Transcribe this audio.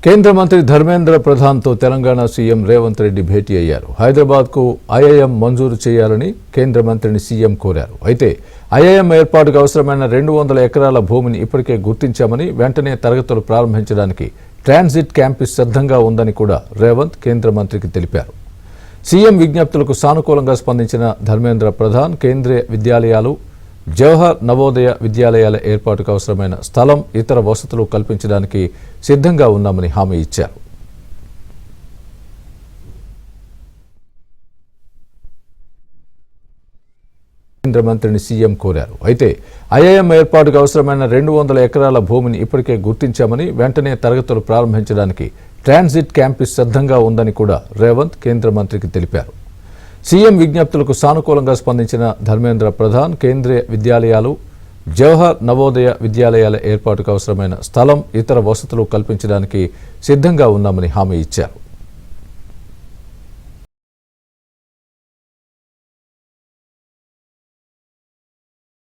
కేంద్ర మంత్రి ధర్మేంద్ర ప్రధాన్తో తెలంగాణ సీఎం రేవంత్ రెడ్డి భేటీ అయ్యారు. హైదరాబాద్కు ఐఐఎం మంజూరు చేయాలని కేంద్ర మంత్రిని సీఎం కోరారు. అయితే ఐఐఎం ఏర్పాటుకు అవసరమైన 200 ఎకరాల భూమిని ఇప్పటికే గుర్తించామని, వెంటనే తరగతులు ప్రారంభించడానికి ట్రాన్సిట్ క్యాంపస్ సిద్ధంగా ఉందని కూడా రేవంత్ కేంద్ర మంత్రికి తెలిపారు. సీఎం విజ్ఞప్తులకు సానుకూలంగా స్పందించిన ధర్మేంద్ర ప్రధాన్ కేంద్రీయ విద్యాలయాలు, జవహర్ నవోదయ విద్యాలయాల ఏర్పాటుకు అవసరమైన స్థలం, ఇతర వసతులు కల్పించడానికి సిద్ధంగా ఉన్నామని హామీ ఇచ్చారు. కేంద్ర మంత్రిని సీఎం కోరారు. అయితే ఐఐఎం ఏర్పాటుకు అవసరమైన 200 ఎకరాల భూమిని ఇప్పటికే గుర్తించామని, వెంటనే తరగతులు ప్రారంభించడానికి ట్రాన్సిట్ క్యాంపస్ సిద్ధంగా ఉందని కూడా రేవంత్ కేంద్ర మంత్రికి తెలిపారు. సీఎం విజ్ఞప్తులకు సానుకూలంగా స్పందించిన ధర్మేంద్ర ప్రధాన్ కేంద్రీయ విద్యాలయాలు, జవహర్ నవోదయ విద్యాలయాల ఏర్పాటుకు అవసరమైన స్థలం, ఇతర వసతులు కల్పించడానికి సిద్ధంగా ఉన్నామని హామీ ఇచ్చారు.